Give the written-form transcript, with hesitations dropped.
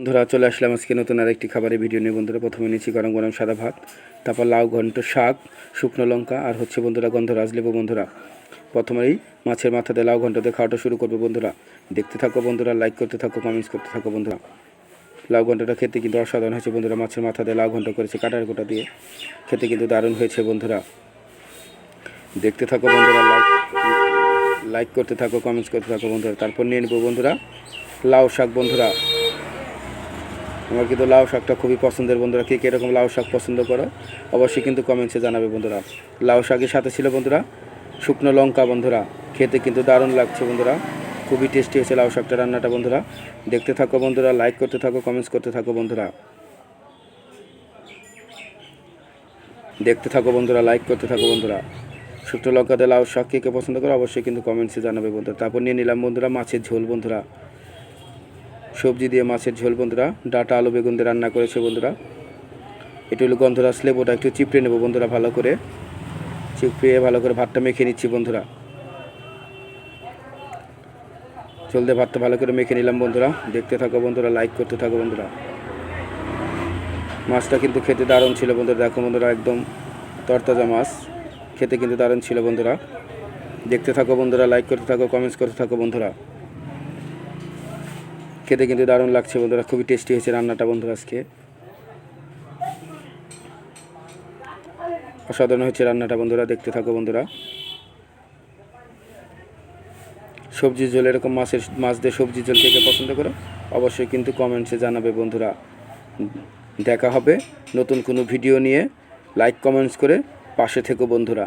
বন্ধুরা চলে আসলাম আজকে নতুন আরেকটি খাবারের ভিডিও নিয়ে। বন্ধুরা প্রথমে নিচ্ছি গরম গরম সাদা ভাত, তারপর লাউ ঘন্ট, শাক, শুকনো লঙ্কা আর হচ্ছে বন্ধুরা গন্ধরাজ লেবু। বন্ধুরা প্রথমেই মাছের মাথা দিয়ে লাউ ঘন্ট দিয়ে খাওয়াটা শুরু করবো। বন্ধুরা দেখতে থাকো, বন্ধুরা লাইক করতে থাকো, কমেন্টস করতে থাকো। বন্ধুরা লাউ ঘন্টটা খেতে কিন্তু অসাধারণ হয়েছে। বন্ধুরা মাছের মাথা দিয়ে লাউ ঘন্ট করেছে কাটার গোটা দিয়ে, খেতে কিন্তু দারুণ হয়েছে। বন্ধুরা দেখতে থাকো, বন্ধুরা লাইক করতে থাকো, কমেন্টস করতে থাকো। বন্ধুরা তারপর নিয়ে নেবো বন্ধুরা লাউ শাক। বন্ধুরা আমার কিন্তু লাউ শাকটা খুবই পছন্দের। বন্ধুরা কে কীরকম লাউ শাক পছন্দ করো অবশ্যই কিন্তু কমেন্টসে জানাবে। বন্ধুরা লাউ শাকের সাথে ছিল বন্ধুরা শুকনো লঙ্কা। বন্ধুরা খেতে কিন্তু দারুণ লাগছে। বন্ধুরা খুবই টেস্টি হয়েছে লাউ শাকটা রান্নাটা। বন্ধুরা দেখতে থাকো, বন্ধুরা লাইক করতে থাকো, কমেন্টস করতে থাকো। বন্ধুরা দেখতে থাকো, বন্ধুরা লাইক করতে থাকো। বন্ধুরা শুকনো লঙ্কা দিয়ে লাউ শাক কে কে পছন্দ করো অবশ্যই কিন্তু কমেন্টসে জানাবে। বন্ধুরা তারপর নিয়ে নিলাম বন্ধুরা মাছের ঝোল। বন্ধুরা সবজি দিয়ে মাছের ঝোল। বন্ধুরা ডাঁটা আলু বেগুন দিয়ে রান্না করেছে। বন্ধুরা এটা হলো গন্ধরাজ লেবুটা একটু চিপড়ে নেবো। বন্ধুরা ভালো করে চিপড়িয়ে ভালো করে ভাতটা মেখে নিচ্ছি। বন্ধুরা ঝোল দিয়ে ভাতটা ভালো করে মেখে নিলাম। বন্ধুরা দেখতে থাকো, বন্ধুরা লাইক করতে থাকো। বন্ধুরা মাছটা কিন্তু খেতে দারুণ ছিল। বন্ধুরা দেখো বন্ধুরা একদম তরতাজা মাছ, খেতে কিন্তু দারুণ ছিল। বন্ধুরা দেখতে থাকো, বন্ধুরা লাইক করতে থাকো, কমেন্টস করতে থাকো। বন্ধুরা খেতে কিন্তু দারুণ লাগছে। বন্ধুরা খুবই টেস্টি হয়েছে রান্নাটা। বন্ধুরা আজকে অসাধারণ হয়েছে রান্নাটা। বন্ধুরা দেখতে থাকো। বন্ধুরা সবজি ঝোল এরকম মাছ দিয়ে সবজি ঝোল থেকে পছন্দ করো অবশ্যই কিন্তু কমেন্টসে জানাবে। বন্ধুরা দেখা হবে নতুন কোনো ভিডিও নিয়ে। লাইক কমেন্টস করে পাশে থেকো বন্ধুরা।